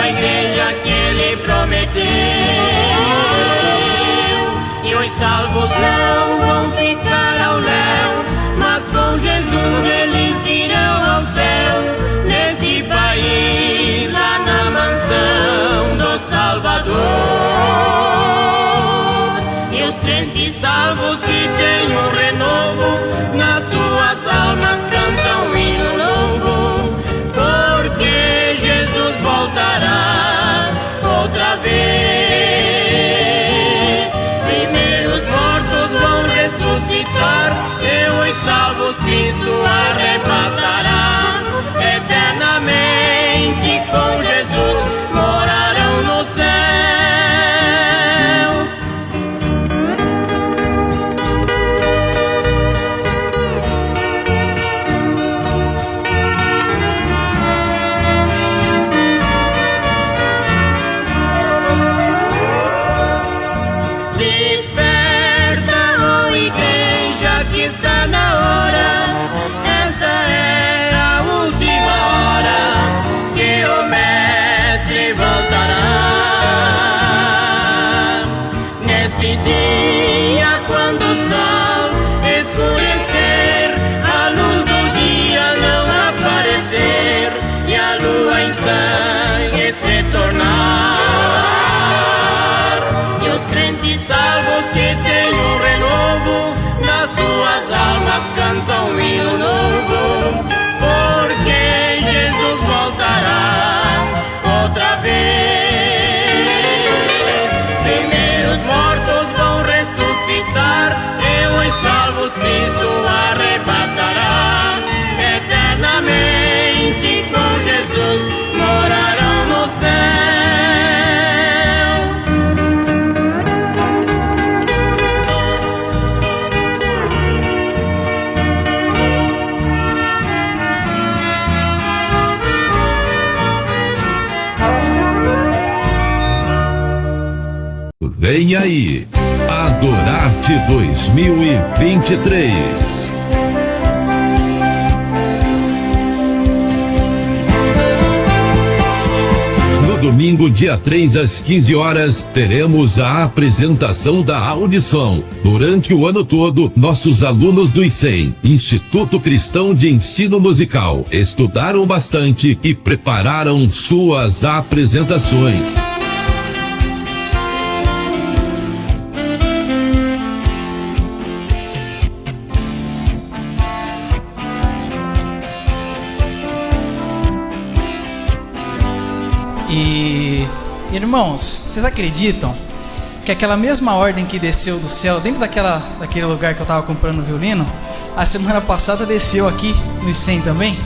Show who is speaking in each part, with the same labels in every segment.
Speaker 1: a igreja que ele prometeu. E os salvos não vão ficar ao léu, mas com Jesus eles irão ao céu. Neste país, lá na mansão do Salvador. E os crentes salvos que têm um renovo, nas suas almas cantam um hino novo, porque Jesus voltará outra vez. Primeiro os mortos vão ressuscitar, e os salvos Cristo arrebatará. Eternamente com Jesus morarão no céu. Desperta, ó igreja, que está na hora. Esta é a última hora que o Mestre voltará. Neste dia, quando o sol escurecer, a luz do dia não aparecer, e a lua em sangue se tornar, e os crentes salvos que têm um renovo, nas suas almas cantam um hino novo, porque Jesus voltará outra vez. Primeiro os mortos vão ressuscitar, e os salvos Cristo arrebatará. Eternamente com Jesus morarão no céu.
Speaker 2: Vem aí, Adorarte 2023. No domingo, dia 3 às 15 horas, teremos a apresentação da audição. Durante o ano todo, nossos alunos do ICEM, Instituto Cristão de Ensino Musical, estudaram bastante e prepararam suas apresentações.
Speaker 3: E, irmãos, vocês acreditam que aquela mesma ordem que desceu do céu, dentro daquele lugar que eu estava comprando o violino, a semana passada desceu aqui no ICEM também?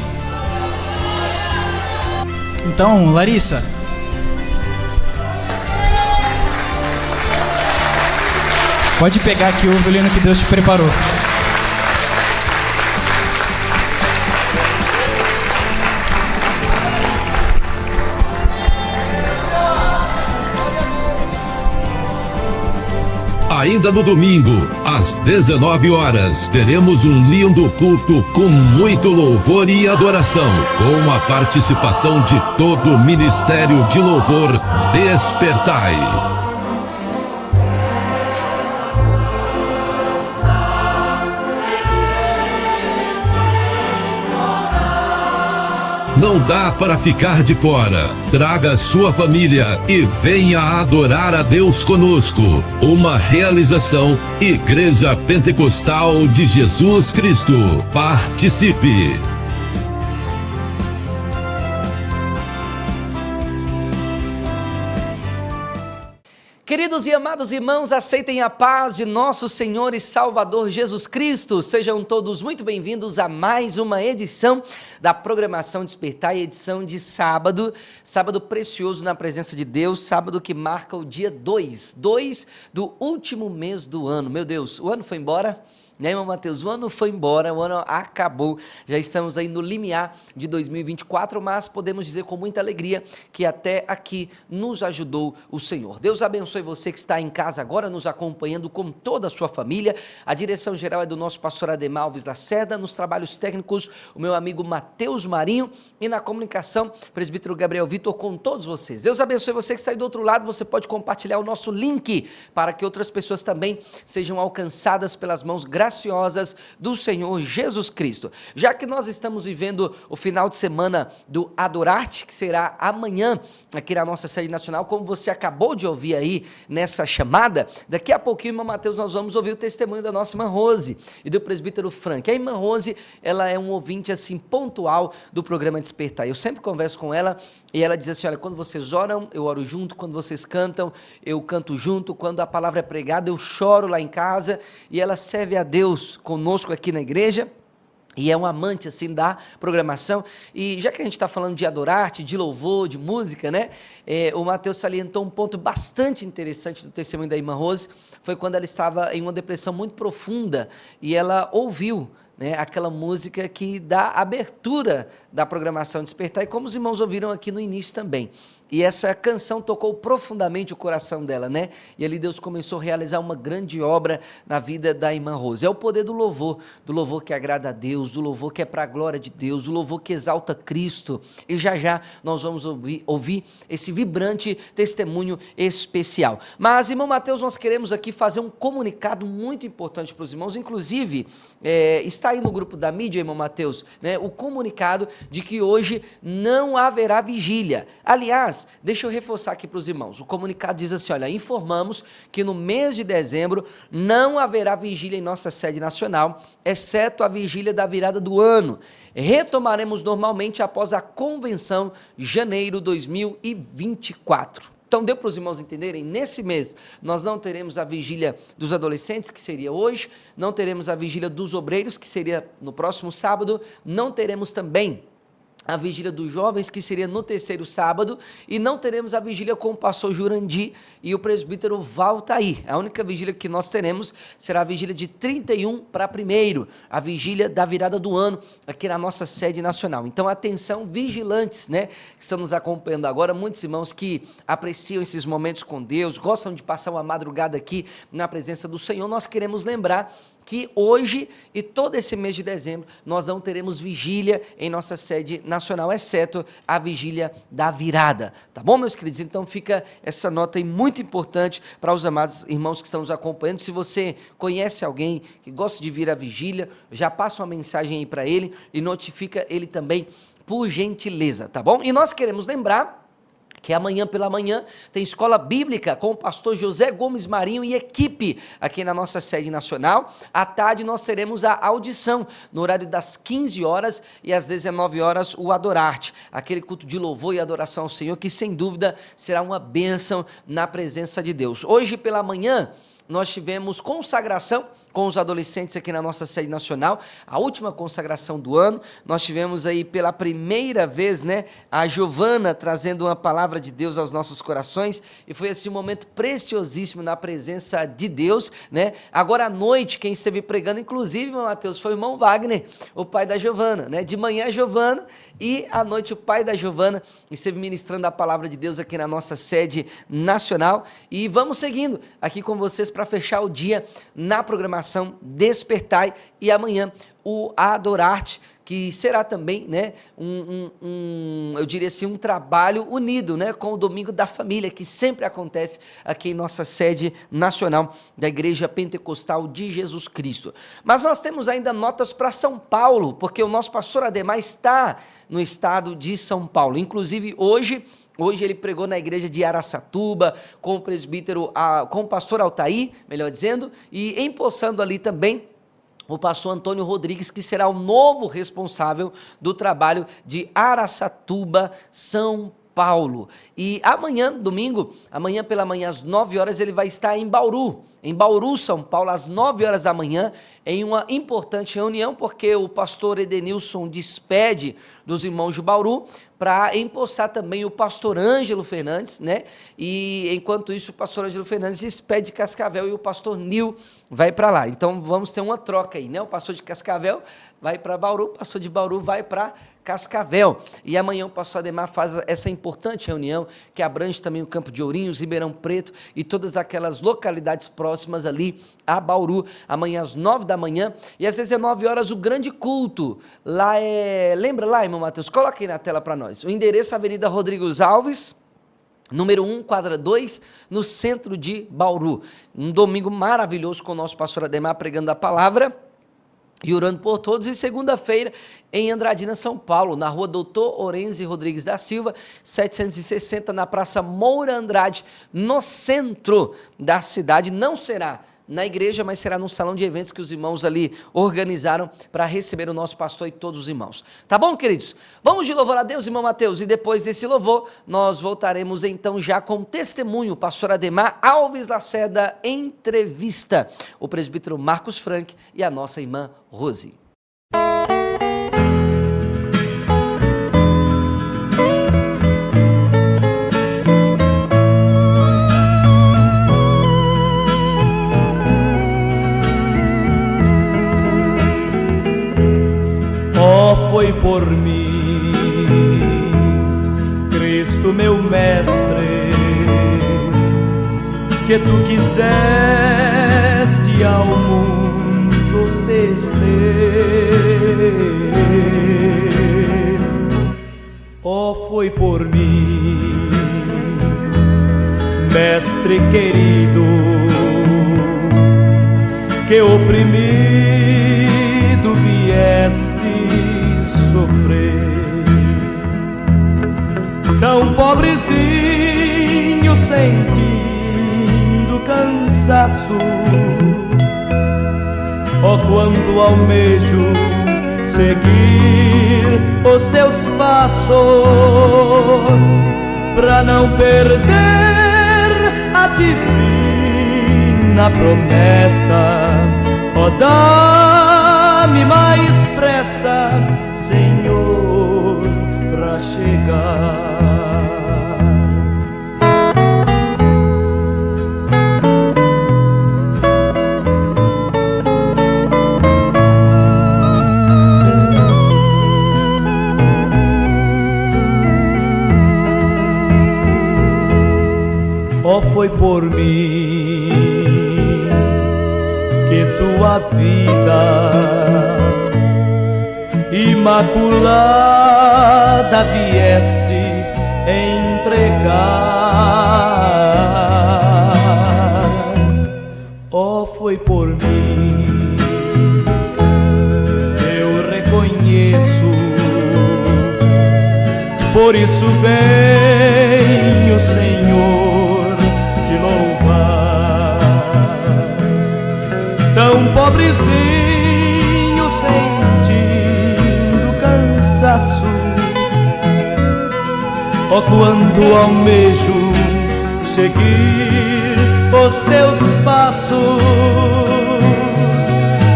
Speaker 3: Então, Larissa, pode pegar aqui o violino que Deus te preparou.
Speaker 2: Ainda no domingo, às 19 horas, teremos um lindo culto com muito louvor e adoração, com a participação de todo o Ministério de Louvor Despertai. Não dá para ficar de fora. Traga sua família e venha adorar a Deus conosco. Uma realização Igreja Pentecostal de Jesus Cristo. Participe!
Speaker 4: Queridos e amados irmãos, aceitem a paz de nosso Senhor e Salvador Jesus Cristo. Sejam todos muito bem-vindos a mais uma edição da programação Despertar, edição de sábado. Sábado precioso na presença de Deus, sábado que marca o dia 2 do último mês do ano. Meu Deus, o ano foi embora né, irmão Mateus? O ano foi embora, o ano acabou, já estamos aí no limiar de 2024, mas podemos dizer com muita alegria que até aqui nos ajudou o Senhor. Deus abençoe você que está em casa agora, nos acompanhando com toda a sua família. A direção geral é do nosso pastor Ademar Alves Lacerda, nos trabalhos técnicos, o meu amigo Mateus Marinho, e na comunicação, presbítero Gabriel Vitor, com todos vocês. Deus abençoe você que está aí do outro lado, você pode compartilhar o nosso link para que outras pessoas também sejam alcançadas pelas mãos graciosas do Senhor Jesus Cristo. Já que nós estamos vivendo o final de semana do Adorarte, que será amanhã aqui na nossa sede nacional, como você acabou de ouvir aí nessa chamada, daqui a pouquinho, irmão Mateus, nós vamos ouvir o testemunho da nossa irmã Rose e do presbítero Frank. A irmã Rose, ela é um ouvinte assim pontual do programa Despertar. Eu sempre converso com ela e ela diz assim, olha, quando vocês oram, eu oro junto, quando vocês cantam, eu canto junto, quando a palavra é pregada, eu choro lá em casa, e ela serve a Deus conosco aqui na igreja, e é um amante assim da programação. E já que a gente está falando de Adorarte, de louvor, de música, né, o Mateus salientou um ponto bastante interessante do testemunho da irmã Rose, foi quando ela estava em uma depressão muito profunda, e ela ouviu, né, aquela música que dá abertura da programação Despertar, e como os irmãos ouviram aqui no início também. E essa canção tocou profundamente o coração dela, né? E ali Deus começou a realizar uma grande obra na vida da irmã Rose. É o poder do louvor que agrada a Deus, do louvor que é para a glória de Deus, do louvor que exalta Cristo. E já já nós vamos ouvir esse vibrante testemunho especial. Mas, irmão Mateus, nós queremos aqui fazer um comunicado muito importante para os irmãos, inclusive está aí no grupo da mídia, irmão Mateus, né, o comunicado de que hoje não haverá vigília. Aliás, deixa eu reforçar aqui para os irmãos, o comunicado diz assim, olha, informamos que no mês de dezembro não haverá vigília em nossa sede nacional, exceto a vigília da virada do ano. Retomaremos normalmente após a convenção janeiro 2024. Então deu para os irmãos entenderem, nesse mês nós não teremos a vigília dos adolescentes, que seria hoje, não teremos a vigília dos obreiros, que seria no próximo sábado, não teremos também a vigília dos jovens, que seria no terceiro sábado, e não teremos a vigília com o pastor Jurandir e o presbítero Valtair. A única vigília que nós teremos será a vigília de 31 para 1º, a vigília da virada do ano, aqui na nossa sede nacional. Então, atenção, vigilantes, né, que estão nos acompanhando agora, muitos irmãos que apreciam esses momentos com Deus, gostam de passar uma madrugada aqui na presença do Senhor, nós queremos lembrar que hoje e todo esse mês de dezembro nós não teremos vigília em nossa sede nacional, exceto a vigília da virada, tá bom, meus queridos? Então fica essa nota aí muito importante para os amados irmãos que estão nos acompanhando. Se você conhece alguém que gosta de vir à vigília, já passa uma mensagem aí para ele e notifica ele também, por gentileza, tá bom? E nós queremos lembrar que amanhã pela manhã tem escola bíblica com o pastor José Gomes Marinho e equipe aqui na nossa sede nacional. À tarde nós teremos a audição no horário das 15 horas e às 19 horas o Adorarte, aquele culto de louvor e adoração ao Senhor que sem dúvida será uma bênção na presença de Deus. Hoje pela manhã nós tivemos consagração com os adolescentes aqui na nossa sede nacional, a última consagração do ano. Nós tivemos aí pela primeira vez, né, a Giovana trazendo uma palavra de Deus aos nossos corações, e foi assim um momento preciosíssimo na presença de Deus, né? Agora à noite, quem esteve pregando, inclusive, irmão Mateus, foi o irmão Wagner, o pai da Giovana, né? De manhã a Giovana, e à noite o pai da Giovana esteve ministrando a palavra de Deus aqui na nossa sede nacional. E vamos seguindo aqui com vocês para fechar o dia na programação Despertai, e amanhã o Adorarte, que será também, né, eu diria assim, um trabalho unido, né, com o Domingo da Família, que sempre acontece aqui em nossa sede nacional da Igreja Pentecostal de Jesus Cristo. Mas nós temos ainda notas para São Paulo, porque o nosso pastor Ademar está no estado de São Paulo. Inclusive hoje ele pregou na igreja de Araçatuba, com o presbítero, com o pastor Altair, melhor dizendo, e empossando ali também o pastor Antônio Rodrigues, que será o novo responsável do trabalho de Araçatuba, São Paulo. E amanhã, domingo, amanhã pela manhã às 9 horas, ele vai estar em Bauru, São Paulo, às 9 horas da manhã, em uma importante reunião, porque o pastor Edenilson despede dos irmãos de Bauru para empossar também o pastor Ângelo Fernandes, né? E enquanto isso, o pastor Ângelo Fernandes despede de Cascavel e o pastor Nil vai para lá. Então vamos ter uma troca aí, né? O pastor de Cascavel vai para Bauru, o pastor de Bauru vai para Cascavel. E amanhã o pastor Ademar faz essa importante reunião que abrange também o Campo de Ourinhos, Ribeirão Preto e todas aquelas localidades próximas ali a Bauru, amanhã às 9 da manhã e às 19 horas o grande culto. Lá lembra lá, irmão Matheus? Coloca aí na tela para nós. O endereço Avenida Rodrigues Alves, número 1, quadra 2, no centro de Bauru. Um domingo maravilhoso com o nosso pastor Ademar pregando a palavra e orando por todos. E segunda-feira em Andradina, São Paulo, na rua Doutor Orense Rodrigues da Silva, 760, na Praça Moura Andrade, no centro da cidade. Não será na igreja, mas será num salão de eventos que os irmãos ali organizaram para receber o nosso pastor e todos os irmãos. Tá bom, queridos? Vamos de louvor a Deus, irmão Mateus, e depois desse louvor, nós voltaremos então já com testemunho, pastor Ademar Alves Lacerda, entrevista, o presbítero Marcos Frank e a nossa irmã Rose.
Speaker 1: Foi por mim, Cristo meu mestre, que tu quiseste ao mundo descer. Oh, foi por mim, mestre querido, que oprimido vieste sofrer, tão pobrezinho sentindo cansaço. Oh, quanto almejo seguir os teus passos, pra não perder a divina promessa. Oh, dá-me mais pressa, Senhor, pra chegar. Oh, foi por mim que tua vida imaculada vieste entregar. Oh, foi por mim, eu reconheço, por isso venho, Senhor, te louvar. Tão pobrezinho sentindo cansaço, oh, quanto almejo seguir os teus passos,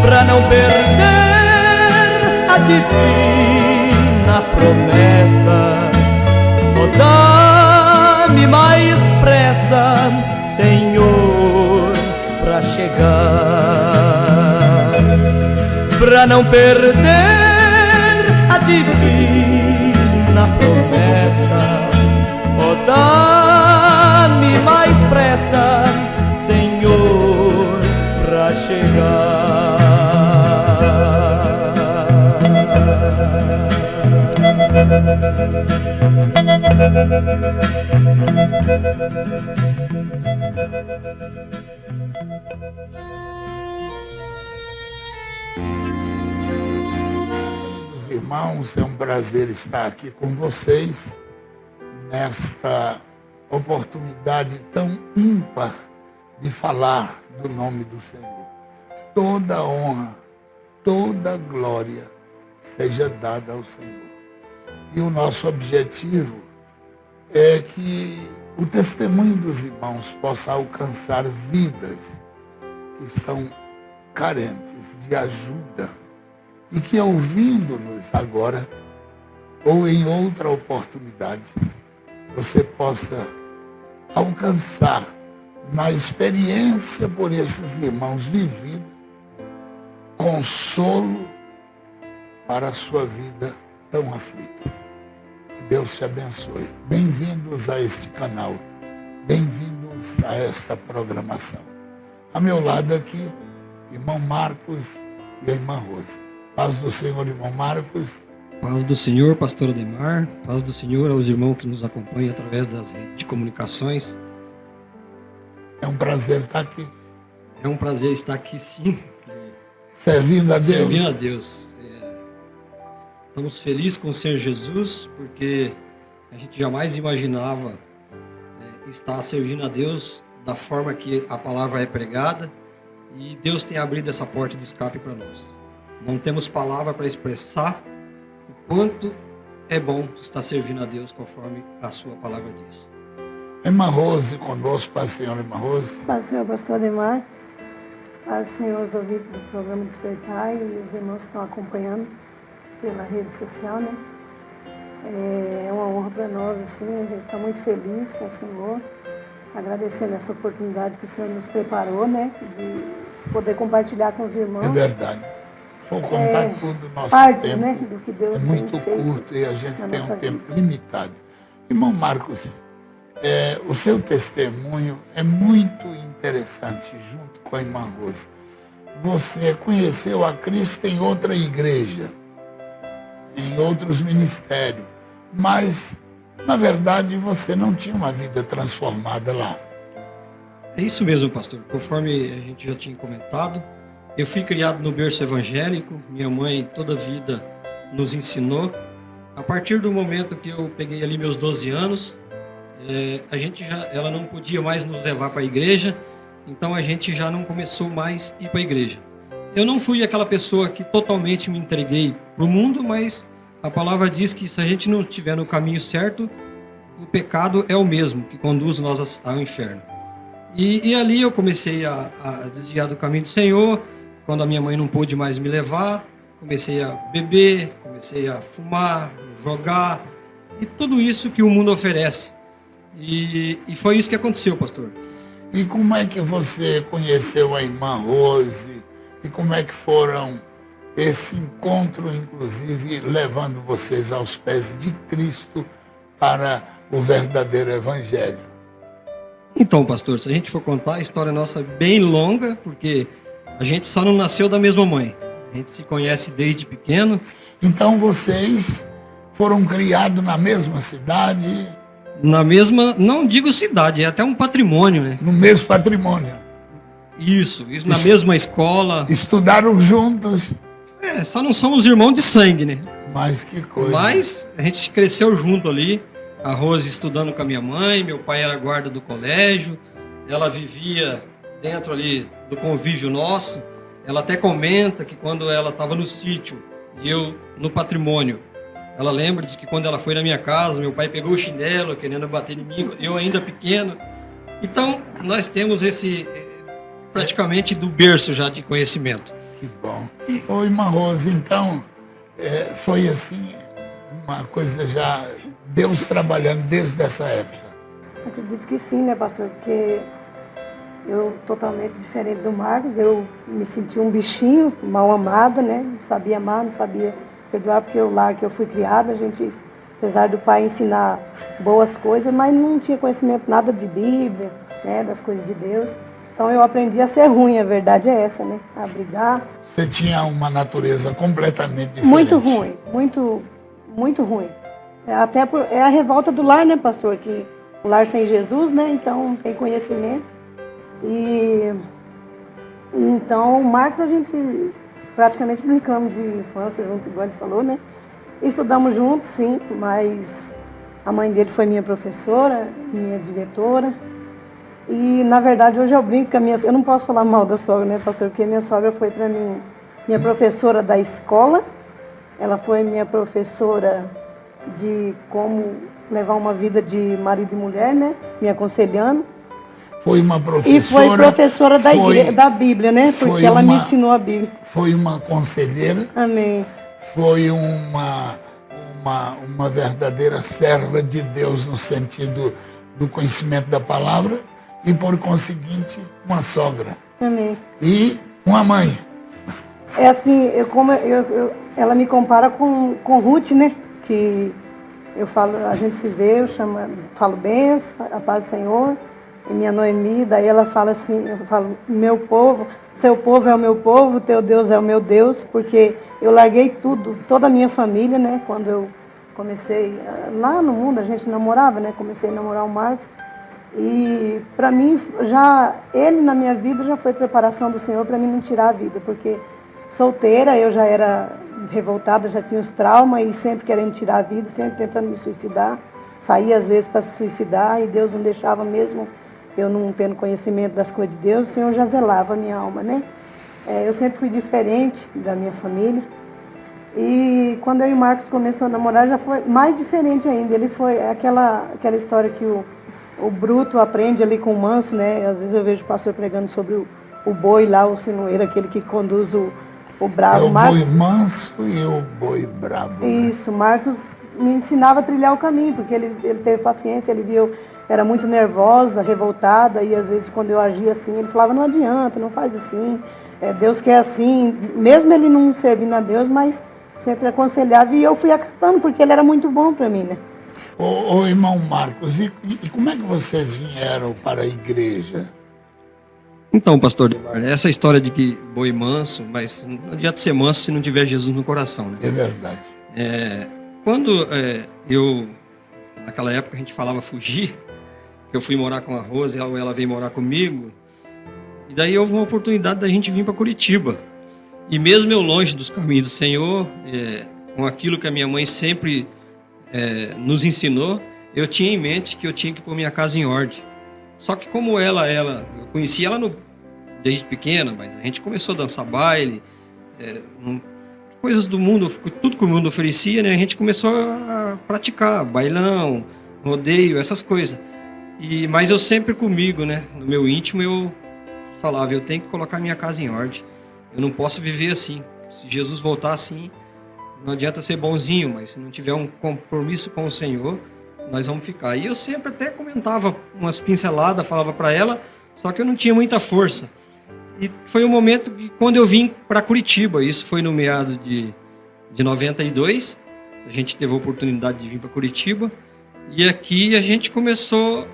Speaker 1: pra não perder a divina promessa. Oh, dá-me mais pressa, Senhor, pra chegar, pra não perder a divina promessa. Oh, dá-me mais pressa, Senhor, pra chegar.
Speaker 5: Irmãos, é um prazer estar aqui com vocês nesta oportunidade tão ímpar de falar do nome do Senhor. Toda honra, toda glória seja dada ao Senhor. E o nosso objetivo é que o testemunho dos irmãos possa alcançar vidas que estão carentes de ajuda e que, ouvindo-nos agora ou em outra oportunidade, você possa alcançar na experiência por esses irmãos vivida consolo para a sua vida tão aflita. Que Deus te abençoe. Bem-vindos a este canal, bem-vindos a esta programação. A meu lado aqui, irmão Marcos e a irmã Rosa. Paz do Senhor, irmão Marcos.
Speaker 6: Paz do Senhor, pastor Ademar. Paz do Senhor aos irmãos que nos acompanham através das redes de comunicações.
Speaker 5: É um prazer estar aqui.
Speaker 6: É um prazer estar aqui, sim.
Speaker 5: Servindo a Deus.
Speaker 6: Servindo a Deus. Estamos felizes com o Senhor Jesus, porque a gente jamais imaginava estar servindo a Deus da forma que a palavra é pregada, e Deus tem abrido essa porta de escape para nós. Não temos palavra para expressar o quanto é bom estar servindo a Deus conforme a sua palavra diz.
Speaker 5: Irmã Rose conosco, Paz Senhor, irmã Rose.
Speaker 7: Paz Senhor, pastor Ademar. Paz Senhor, os ouvintes do programa Despertar e os irmãos que estão acompanhando pela rede social, né? É uma honra para nós, assim, a gente está muito feliz com o Senhor, agradecendo essa oportunidade que o Senhor nos preparou, né? De poder compartilhar com os irmãos.
Speaker 5: É verdade. Vou contar tudo, nosso
Speaker 7: partes,
Speaker 5: tempo
Speaker 7: né, do que Deus
Speaker 5: é
Speaker 7: tem
Speaker 5: muito
Speaker 7: feito
Speaker 5: curto e a gente
Speaker 7: na
Speaker 5: tem um
Speaker 7: nossa
Speaker 5: tempo
Speaker 7: vida.
Speaker 5: limitado. Irmão Marcos, o seu testemunho é muito interessante, junto com a irmã Rosa. Você conheceu a Cristo em outra igreja, em outros ministérios, mas, na verdade, você não tinha uma vida transformada lá.
Speaker 6: É isso mesmo, pastor. Conforme a gente já tinha comentado, eu fui criado no berço evangélico. Minha mãe toda a vida nos ensinou. A partir do momento que eu peguei ali meus 12 anos, ela não podia mais nos levar para a igreja, então a gente já não começou mais a ir para a igreja. Eu não fui aquela pessoa que totalmente me entreguei para o mundo, mas a palavra diz que se a gente não estiver no caminho certo, o pecado é o mesmo, que conduz nós ao inferno. E ali eu comecei a desviar do caminho do Senhor. Quando a minha mãe não pôde mais me levar, comecei a beber, comecei a fumar, jogar, e tudo isso que o mundo oferece. E foi isso que aconteceu, pastor.
Speaker 5: E como é que você conheceu a irmã Rose? E como é que foram esse encontro, inclusive, levando vocês aos pés de Cristo para o verdadeiro evangelho?
Speaker 6: Então, pastor, se a gente for contar, a história nossa é bem longa, porque a gente só não nasceu da mesma mãe. A gente se conhece desde pequeno.
Speaker 5: Então vocês foram criados na mesma cidade?
Speaker 6: Na mesma, não digo cidade, é até um patrimônio, né?
Speaker 5: No mesmo patrimônio?
Speaker 6: Isso na mesma escola.
Speaker 5: Estudaram juntos?
Speaker 6: Só não somos irmãos de sangue, né?
Speaker 5: Mas que coisa.
Speaker 6: Mas a gente cresceu junto ali. A Rose estudando com a minha mãe, meu pai era guarda do colégio, ela vivia dentro ali do convívio nosso. Ela até comenta que quando ela estava no sítio e eu no patrimônio, ela lembra de que quando ela foi na minha casa, meu pai pegou o chinelo querendo bater em mim, eu ainda pequeno. Então, nós temos esse, praticamente do berço já de conhecimento.
Speaker 5: Que bom. Ô, irmã Rose, então, foi assim, uma coisa já, Deus trabalhando desde essa época?
Speaker 7: Acredito que sim, né, pastor? Porque eu, totalmente diferente do Marcos, eu me senti um bichinho, mal amada, né? Não sabia amar, não sabia perdoar, porque o lar que eu fui criada, a gente, apesar do pai ensinar boas coisas, mas não tinha conhecimento nada de Bíblia, né? Das coisas de Deus. Então eu aprendi a ser ruim, a verdade é essa, né? A brigar.
Speaker 5: Você tinha uma natureza completamente diferente.
Speaker 7: Muito ruim, muito ruim. É a revolta do lar, né, pastor? Que o lar sem Jesus, né? Então não tem conhecimento. E então o Marcos a gente praticamente brincamos de infância junto, igual a gente falou, né? Estudamos juntos, sim, mas a mãe dele foi minha professora, minha diretora. E na verdade hoje eu brinco com a minha... Eu não posso falar mal da sogra, né, pastor? Porque minha sogra foi para mim minha professora da escola. Ela foi minha professora de como levar uma vida de marido e mulher, né? Me aconselhando.
Speaker 5: Foi uma professora.
Speaker 7: E foi professora da Bíblia, né? Porque ela me ensinou a Bíblia.
Speaker 5: Foi uma conselheira.
Speaker 7: Amém.
Speaker 5: Foi uma verdadeira serva de Deus no sentido do conhecimento da palavra e, por conseguinte, uma sogra.
Speaker 7: Amém.
Speaker 5: E uma mãe.
Speaker 7: É assim, ela me compara com Ruth, né? Que eu falo, a gente se vê, falo benção, a paz do Senhor, e minha Noemi, daí ela fala assim, eu falo, meu povo, seu povo é o meu povo, teu Deus é o meu Deus, porque eu larguei tudo, toda a minha família, né? Quando eu comecei, lá no mundo a gente namorava, né? Comecei a namorar o Marcos, e para mim, ele na minha vida já foi preparação do Senhor para mim não tirar a vida, porque solteira eu já era revoltada, já tinha os traumas e sempre querendo tirar a vida, sempre tentando me suicidar. Saía às vezes para se suicidar e Deus não deixava mesmo, eu não tendo conhecimento das coisas de Deus, o Senhor já zelava a minha alma, né? Eu sempre fui diferente da minha família. E quando eu e o Marcos começou a namorar, já foi mais diferente ainda. Ele foi aquela história que o bruto aprende ali com o manso, né? Às vezes eu vejo o pastor pregando sobre o boi lá, o sinueiro, aquele que conduz o bravo.
Speaker 5: É o Marcos, boi manso e o boi bravo.
Speaker 7: Isso, Marcos me ensinava a trilhar o caminho, porque ele teve paciência, ele viu, era muito nervosa, revoltada, e às vezes quando eu agia assim, ele falava, não adianta, não faz assim, Deus quer assim, mesmo ele não servindo a Deus, mas sempre aconselhava, e eu fui acatando, porque ele era muito bom para mim, né?
Speaker 5: Ô irmão Marcos, e como é que vocês vieram para a igreja?
Speaker 6: Então, pastor, essa história de que boi manso, mas não adianta ser manso se não tiver Jesus no coração, né?
Speaker 5: É verdade.
Speaker 6: Quando eu, naquela época a gente falava fugir, que eu fui morar com a Rose, ela veio morar comigo, e daí houve uma oportunidade da gente vir para Curitiba. E mesmo eu longe dos caminhos do Senhor, com aquilo que a minha mãe sempre nos ensinou, eu tinha em mente que eu tinha que pôr minha casa em ordem. Só que como eu conheci ela desde pequena, mas a gente começou a dançar baile, coisas do mundo, tudo que o mundo oferecia, né? A gente começou a praticar bailão, rodeio, essas coisas. Mas eu sempre comigo, né? No meu íntimo eu falava, eu tenho que colocar minha casa em ordem. Eu não posso viver assim. Se Jesus voltar assim, não adianta ser bonzinho, mas se não tiver um compromisso com o Senhor, nós vamos ficar. E eu sempre até comentava umas pinceladas, falava para ela, só que eu não tinha muita força. E foi um momento que quando eu vim para Curitiba, isso foi no meado de 92, a gente teve a oportunidade de vir para Curitiba, e aqui a gente começou,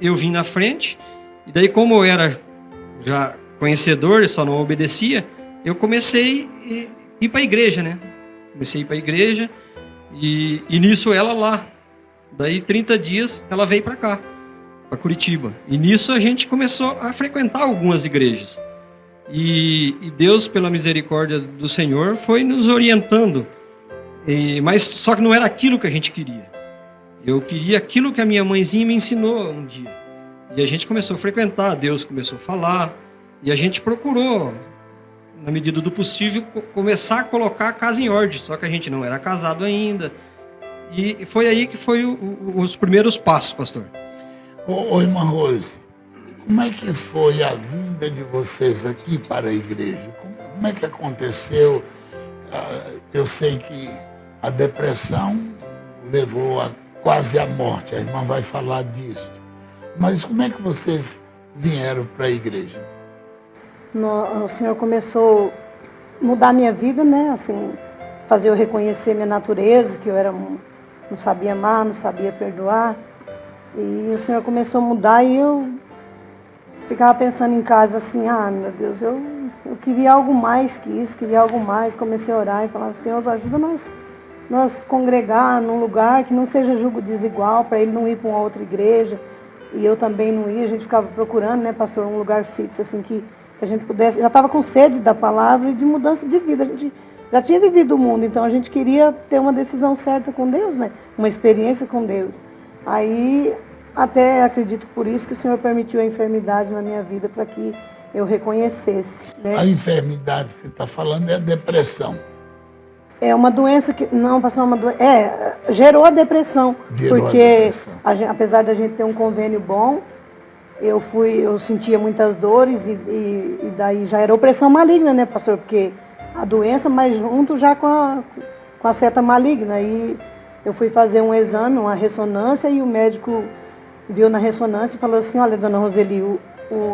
Speaker 6: eu vim na frente, e daí como eu era já conhecedor, só não obedecia, eu comecei a ir para a igreja, né? Comecei a ir para a igreja, e nisso ela lá. Daí 30 dias ela veio para cá, para Curitiba. E nisso a gente começou a frequentar algumas igrejas. E Deus, pela misericórdia do Senhor, foi nos orientando. Mas só que não era aquilo que a gente queria. Eu queria aquilo que a minha mãezinha me ensinou um dia. E a gente começou a frequentar, Deus começou a falar. E a gente procurou, na medida do possível, começar a colocar a casa em ordem. Só que a gente não era casado ainda. E foi aí que foi os primeiros passos, pastor.
Speaker 5: Ô irmã Rose, como é que foi a vinda de vocês aqui para a igreja? Como é que aconteceu? Eu sei que a depressão levou quase à morte, a irmã vai falar disso. Mas como é que vocês vieram para a igreja?
Speaker 7: O Senhor começou a mudar minha vida, né? Assim, fazer eu reconhecer minha natureza, que eu não sabia amar, não sabia perdoar. E o Senhor começou a mudar e eu ficava pensando em casa assim, meu Deus, eu queria algo mais que isso, queria algo mais. Comecei a orar e falava, Senhor, ajuda nós congregar num lugar que não seja julgo desigual, para ele não ir para uma outra igreja. E eu também não ia, a gente ficava procurando, né, pastor, um lugar fixo, assim, que a gente pudesse. Já estava com sede da palavra e de mudança de vida. A gente já tinha vivido o mundo, então a gente queria ter uma decisão certa com Deus, né? Uma experiência com Deus. Aí, até acredito por isso que o Senhor permitiu a enfermidade na minha vida, para que eu reconhecesse, né?
Speaker 5: A enfermidade que você está falando é a depressão.
Speaker 7: É uma doença que... Não, passou uma doença... gerou a depressão.
Speaker 5: Gerou
Speaker 7: porque,
Speaker 5: a depressão.
Speaker 7: Apesar da gente ter um convênio bom, eu sentia muitas dores e daí já era opressão maligna, né, pastor? Porque a doença, mas junto já com a seta maligna. Aí eu fui fazer um exame, uma ressonância, e o médico viu na ressonância e falou assim: olha, dona Roseli,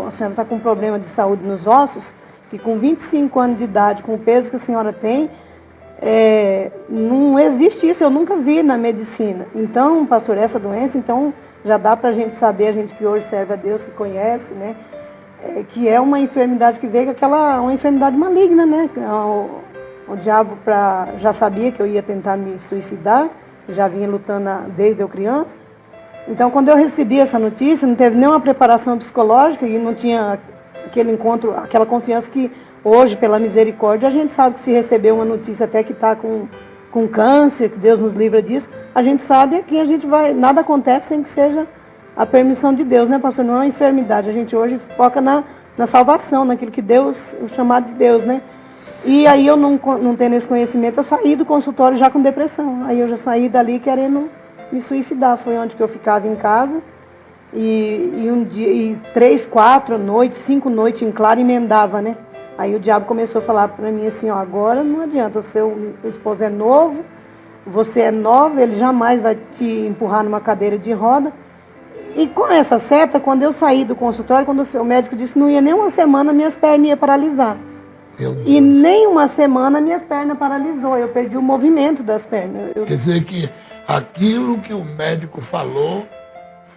Speaker 7: a senhora está com um problema de saúde nos ossos, que com 25 anos de idade, com o peso que a senhora tem, não existe isso, eu nunca vi na medicina. Então, pastor, essa doença, então, já dá para a gente saber, a gente que hoje serve a Deus, que conhece, né, que é uma enfermidade que veio, uma enfermidade maligna, né? O diabo já sabia que eu ia tentar me suicidar, já vinha lutando desde eu criança. Então, quando eu recebi essa notícia, não teve nenhuma preparação psicológica e não tinha aquele encontro, aquela confiança que hoje, pela misericórdia, a gente sabe que se receber uma notícia até que está com câncer, que Deus nos livra disso, a gente sabe que a gente vai, nada acontece sem que seja a permissão de Deus, né, pastor? Não é uma enfermidade, a gente hoje foca na salvação, naquilo que Deus, o chamado de Deus, né? E aí eu não tendo esse conhecimento, eu saí do consultório já com depressão, aí eu já saí dali querendo me suicidar. Foi onde que eu ficava em casa, e um dia, 3, 4 noites, 5 noites em claro, emendava, né? Aí o diabo começou a falar para mim assim: ó, agora não adianta, o seu esposo é novo, você é nova, ele jamais vai te empurrar numa cadeira de roda. E com essa seta, quando eu saí do consultório, quando o médico disse que não ia nem uma semana, minhas pernas iam paralisar. E nem uma semana minhas pernas paralisou, eu perdi o movimento das pernas.
Speaker 5: Quer dizer que aquilo que o médico falou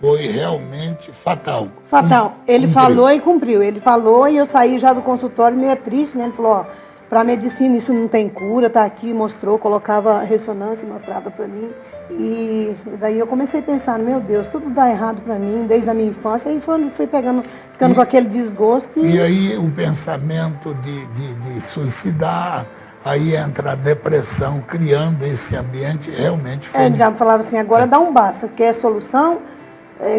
Speaker 5: foi realmente fatal.
Speaker 7: Fatal. Ele falou e cumpriu. Ele falou e eu saí já do consultório meio triste, né? Ele falou: ó, para medicina isso não tem cura, tá aqui, mostrou, colocava ressonância e mostrava para mim. E daí eu comecei a pensar: meu Deus, tudo dá errado para mim desde a minha infância. Aí fui ficando com aquele desgosto.
Speaker 5: E aí o pensamento de suicidar, aí entra a depressão, criando esse ambiente realmente foi.
Speaker 7: O diabo falava assim: agora dá um basta, quer solução?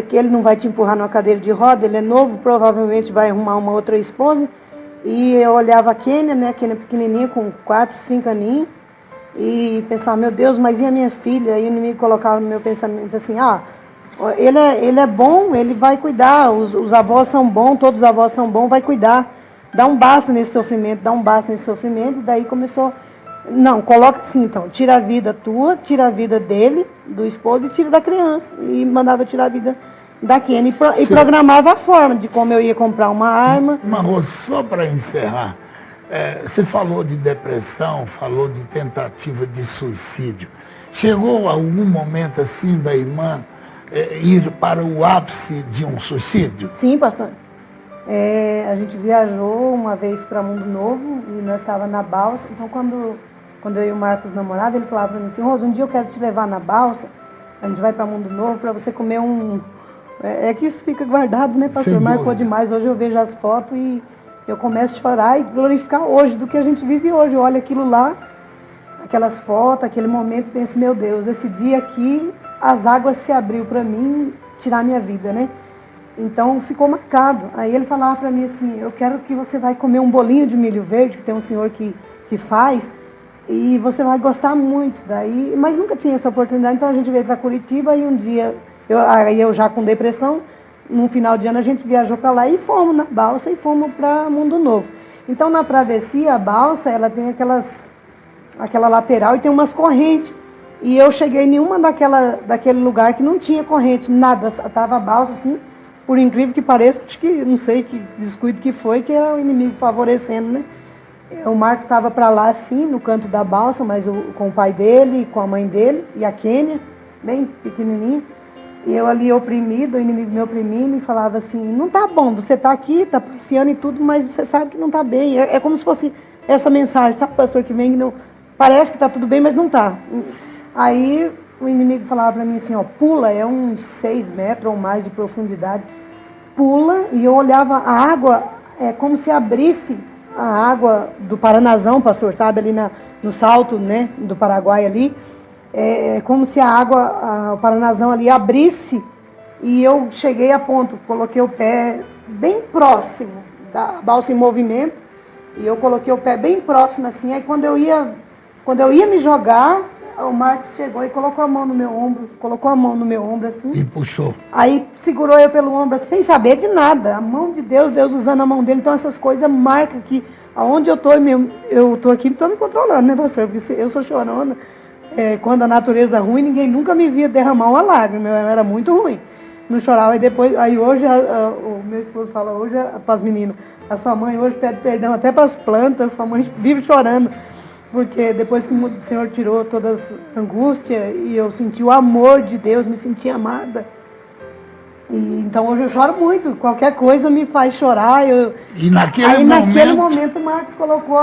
Speaker 7: Que ele não vai te empurrar numa cadeira de roda, ele é novo, provavelmente vai arrumar uma outra esposa. E eu olhava a Kênia, né, a Kênia pequenininha, com 4, 5 aninhos, e pensava: meu Deus, mas e a minha filha? E o inimigo colocava no meu pensamento assim: ele é bom, ele vai cuidar, os avós são bons, todos os avós são bons, vai cuidar. Dá um basta nesse sofrimento, e daí começou: não, coloca assim então, tira a vida tua, tira a vida dele, do esposo, e tira da criança. E mandava tirar a vida da Kênia e programava a forma de como eu ia comprar uma arma.
Speaker 5: Mas só para encerrar, você falou de depressão, falou de tentativa de suicídio. Chegou algum momento assim da irmã ir para o ápice de um suicídio?
Speaker 7: Sim, pastor. A gente viajou uma vez para Mundo Novo e nós estávamos na balsa. Então, quando eu e o Marcos namoravam, ele falava para mim assim: Rosa, um dia eu quero te levar na balsa, a gente vai para Mundo Novo para você comer É que isso fica guardado, né, pastor? Marcou demais. Hoje eu vejo as fotos e eu começo a chorar e glorificar hoje do que a gente vive hoje. Eu olho aquilo lá, aquelas fotos, aquele momento, e penso: meu Deus, esse dia aqui, as águas se abriu para mim tirar minha vida, né? Então ficou marcado. Aí ele falava para mim assim: eu quero que você vai comer um bolinho de milho verde, que tem um senhor que faz, e você vai gostar muito. Daí, mas nunca tinha essa oportunidade, então a gente veio para Curitiba e um dia, eu já com depressão, num final de ano a gente viajou para lá e fomos na balsa e fomos para Mundo Novo. Então na travessia, a balsa, ela tem aquela lateral e tem umas correntes. E eu cheguei em uma daquele lugar que não tinha corrente, nada, estava a balsa assim. Por incrível que pareça, acho que, não sei que descuido que foi, que era o inimigo favorecendo, né? O Marcos estava para lá, assim, no canto da balsa, mas com o pai dele, com a mãe dele, e a Kênia, bem pequenininha. E eu ali oprimida, o inimigo me oprimindo, e falava assim: não tá bom, você tá aqui, tá passeando e tudo, mas você sabe que não tá bem. É como se fosse essa mensagem, sabe, pastor, que vem, não, parece que tá tudo bem, mas não tá. Aí o inimigo falava para mim assim: ó, pula, é uns 6 metros ou mais de profundidade, pula. E eu olhava a água, como se abrisse a água do Paranazão, pastor, sabe, ali no salto, né, do Paraguai ali, como se a água, o Paranazão ali abrisse, e eu cheguei a ponto, coloquei o pé bem próximo da balsa em movimento, e eu coloquei o pé bem próximo assim. Aí quando eu ia Quando eu ia me jogar, o Marcos chegou e colocou a mão no meu ombro, assim.
Speaker 5: E puxou.
Speaker 7: Aí segurou eu pelo ombro, assim, sem saber de nada. A mão de Deus, Deus usando a mão dele. Então essas coisas marcam que aonde eu tô aqui, estou me controlando, né, pastor? Porque eu sou chorona. Quando a natureza é ruim, ninguém nunca me via derramar uma lágrima. Eu era muito ruim. Não chorava. Aí hoje o meu esposo fala hoje para as meninas, a sua mãe hoje pede perdão até para as plantas, sua mãe vive chorando. Porque depois que o Senhor tirou toda essa angústia e eu senti o amor de Deus, me senti amada. Então hoje eu choro muito, qualquer coisa me faz chorar.
Speaker 5: E naquele
Speaker 7: momento o Marcos colocou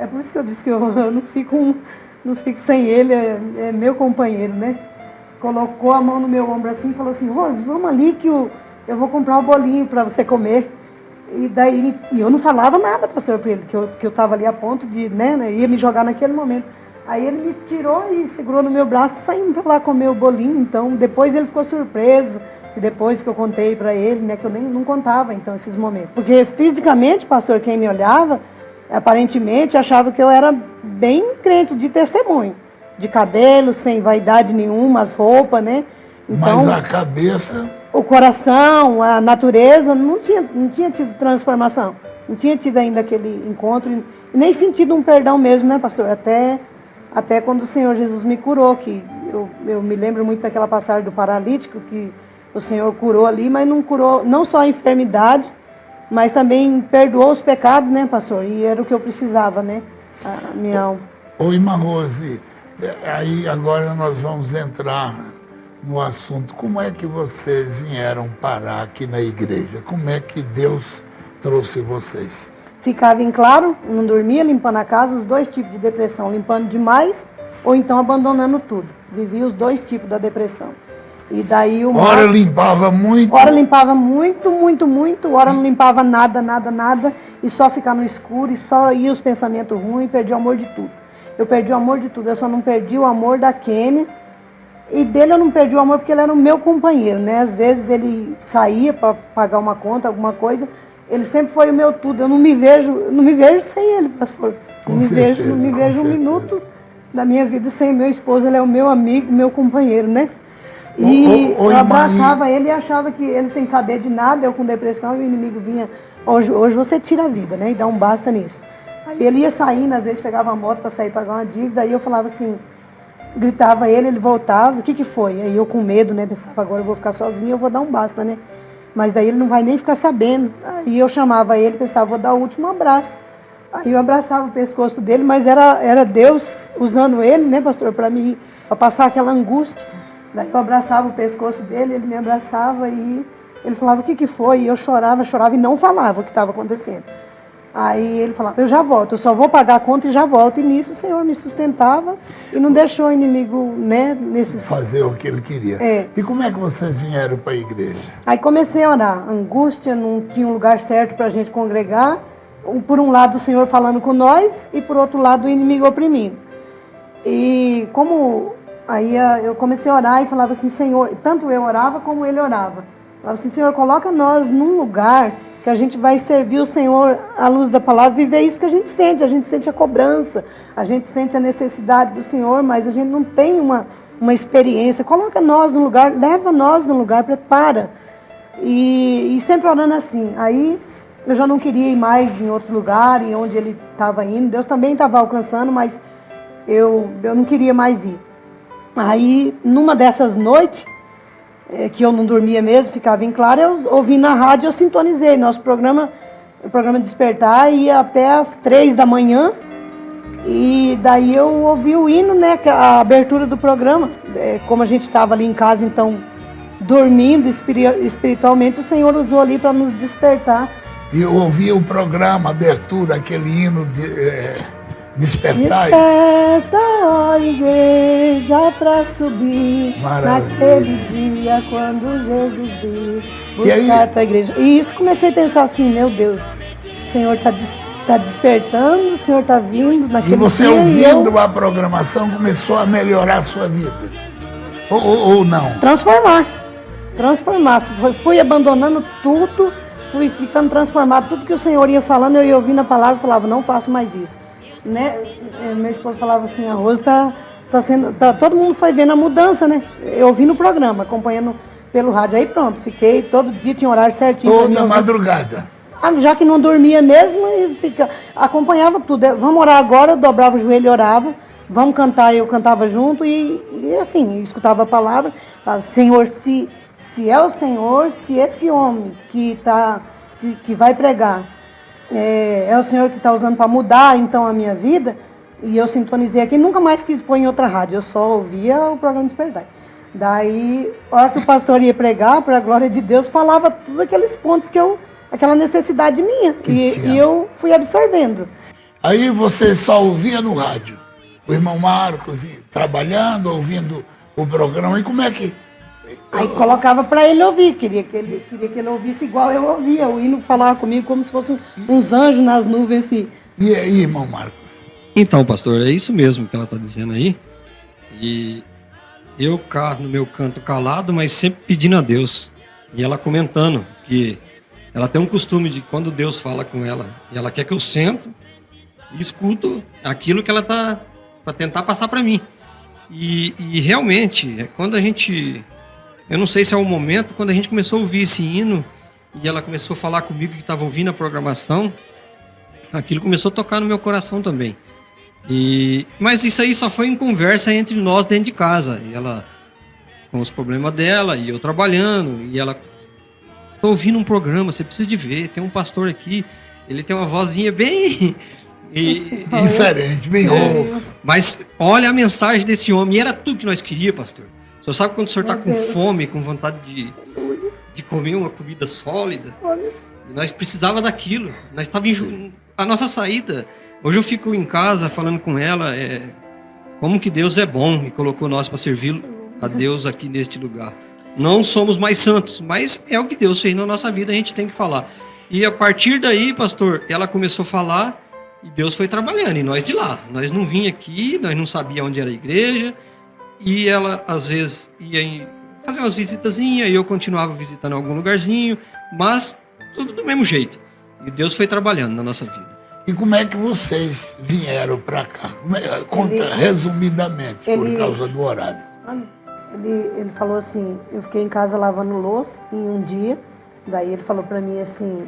Speaker 7: é por isso que eu disse que eu não fico sem ele, é meu companheiro, né? Colocou a mão no meu ombro assim e falou assim, Rose, vamos ali que eu vou comprar um bolinho para você comer. E eu não falava nada, pastor, para ele, que eu estava ali a ponto de, né, ia me jogar naquele momento. Aí ele me tirou e segurou no meu braço e saímos para lá comer o bolinho. Então, depois ele ficou surpreso. E depois que eu contei para ele, né, que eu nem não contava, então, esses momentos. Porque fisicamente, pastor, quem me olhava, aparentemente, achava que eu era bem crente de testemunho. De cabelo, sem vaidade nenhuma, as roupas, né? Então,
Speaker 5: mas a cabeça...
Speaker 7: O coração, a natureza, não tinha tido transformação. Não tinha tido ainda aquele encontro, e nem sentido um perdão mesmo, né, pastor? Até quando o Senhor Jesus me curou, que eu me lembro muito daquela passagem do paralítico, que o Senhor curou ali, mas não curou não só a enfermidade, mas também perdoou os pecados, né, pastor? E era o que eu precisava, né? A minha alma.
Speaker 5: Ô, irmã Rose, aí agora nós vamos entrar no assunto. Como é que vocês vieram parar aqui na igreja? Como é que Deus trouxe vocês?
Speaker 7: Ficava em claro, não dormia, limpando a casa, os dois tipos de depressão, limpando demais ou então abandonando tudo. Vivia os dois tipos da depressão. E daí
Speaker 5: Ora limpava muito.
Speaker 7: Ora limpava muito, ora não limpava nada, e só ficar no escuro, e só ia os pensamentos ruins, perdi o amor de tudo. Eu perdi o amor de tudo, eu só não perdi o amor da Kênia. E dele eu não perdi o amor porque ele era o meu companheiro, né? Às vezes ele saía para pagar uma conta, alguma coisa, ele sempre foi o meu tudo. Eu não me vejo sem ele, pastor. Não me vejo um minuto da minha vida sem o meu esposo. Ele é o meu amigo, meu companheiro, né? E eu abraçava ele e achava que ele, sem saber de nada, eu com depressão, e o inimigo vinha, hoje você tira a vida, né? E dá um basta nisso. Aí ele ia saindo, às vezes pegava a moto para sair pagar uma dívida, aí eu falava assim, gritava ele voltava, o que foi? Aí eu com medo, né, pensava, agora eu vou ficar sozinho, eu vou dar um basta, né? Mas daí ele não vai nem ficar sabendo. Aí eu chamava ele, pensava, vou dar o último abraço. Aí eu abraçava o pescoço dele, mas era Deus usando ele, né, pastor, para passar aquela angústia. Daí eu abraçava o pescoço dele, ele me abraçava e ele falava, o que foi? E eu chorava e não falava o que estava acontecendo. Aí ele falava, eu já volto, eu só vou pagar a conta e já volto. E nisso o Senhor me sustentava e não deixou o inimigo, né,
Speaker 5: fazer o que ele queria. E como é que vocês vieram para a igreja?
Speaker 7: Aí comecei a orar, angústia, não tinha um lugar certo para a gente congregar. Por um lado o Senhor falando com nós e por outro lado o inimigo oprimindo. E aí eu comecei a orar e falava assim, Senhor, tanto eu orava como ele orava. Falava assim, Senhor, coloca nós num lugar que a gente vai servir o Senhor à luz da palavra, viver isso que a gente sente a cobrança, a gente sente a necessidade do Senhor, mas a gente não tem uma experiência. Coloca nós no lugar, leva nós no lugar, prepara. E sempre orando assim. Aí eu já não queria ir mais em outros lugares, onde ele estava indo. Deus também estava alcançando, mas eu não queria mais ir. Aí, numa dessas noites, que eu não dormia mesmo, ficava em claro, eu ouvi na rádio, eu sintonizei. Nosso programa, o programa Despertar, ia até as 3 da manhã. E daí eu ouvi o hino, né, a abertura do programa. Como a gente estava ali em casa, então, dormindo espiritualmente, o Senhor usou ali para nos despertar.
Speaker 5: E eu ouvi o programa, a abertura, aquele hino de Despertar.
Speaker 7: Desperta, ó igreja, para subir.
Speaker 5: Maravilha.
Speaker 7: Naquele dia quando Jesus veio buscar tua igreja. E isso comecei a pensar assim, meu Deus, o Senhor está despertando, o Senhor está vindo naquele dia.
Speaker 5: E você ouvindo a programação começou a melhorar a sua vida? Ou não?
Speaker 7: Transformar. Fui abandonando tudo, fui ficando transformado. Tudo que o Senhor ia falando, eu ia ouvindo a palavra e falava, não faço mais isso. né? Minha esposa falava assim, a Rose todo mundo foi vendo a mudança, né? Eu ouvi no programa, acompanhando pelo rádio. Aí pronto, fiquei, todo dia tinha horário certinho.
Speaker 5: Toda madrugada.
Speaker 7: Já que não dormia mesmo, acompanhava tudo. Vamos orar agora, eu dobrava o joelho e orava. Vamos cantar, eu cantava junto e assim, escutava a palavra. Falava, Senhor, se é o Senhor, se esse homem que vai pregar é o Senhor que está usando para mudar então a minha vida, e eu sintonizei aqui, nunca mais quis pôr em outra rádio, eu só ouvia o programa Despertar. Daí, a hora que o pastor ia pregar, para a glória de Deus, falava todos aqueles pontos aquela necessidade minha, e eu fui absorvendo.
Speaker 5: Aí você só ouvia no rádio, o irmão Marcos trabalhando, ouvindo o programa, e como é que...
Speaker 7: Aí colocava para ele ouvir, queria que ele ouvisse igual eu ouvia, o hino falava comigo como se fossem uns anjos nas nuvens, assim.
Speaker 5: E aí, irmão Marcos?
Speaker 6: Então, pastor, é isso mesmo que ela está dizendo aí. E eu no meu canto calado, mas sempre pedindo a Deus. E ela comentando que ela tem um costume de quando Deus fala com ela, e ela quer que eu sento e escuto aquilo que ela está para tentar passar para mim. E realmente, quando a gente... Eu não sei se é o momento, quando a gente começou a ouvir esse hino, e ela começou a falar comigo que estava ouvindo a programação, aquilo começou a tocar no meu coração também. Mas isso aí só foi em conversa entre nós dentro de casa. E ela, com os problemas dela, e eu trabalhando, e ela... Tô ouvindo um programa, você precisa de ver, tem um pastor aqui, ele tem uma vozinha bem...
Speaker 5: diferente, bem rouca.
Speaker 6: Mas olha a mensagem desse homem, e era tudo que nós queríamos, pastor. O senhor sabe quando o senhor está com fome, com vontade de comer uma comida sólida? E nós precisávamos daquilo. Nós estávamos a nossa saída. Hoje eu fico em casa falando com ela como que Deus é bom e colocou nós para servir a Deus aqui neste lugar. Não somos mais santos, mas é o que Deus fez na nossa vida, a gente tem que falar. E a partir daí, pastor, ela começou a falar e Deus foi trabalhando. E nós de lá, nós não vinha aqui, nós não sabíamos onde era a igreja. E ela, às vezes, ia fazer umas visitazinhas, e eu continuava visitando algum lugarzinho, mas tudo do mesmo jeito. E Deus foi trabalhando na nossa vida.
Speaker 5: E como é que vocês vieram para cá? Conta resumidamente, por causa do horário.
Speaker 7: Ele falou assim, eu fiquei em casa lavando louça em um dia, daí ele falou para mim assim,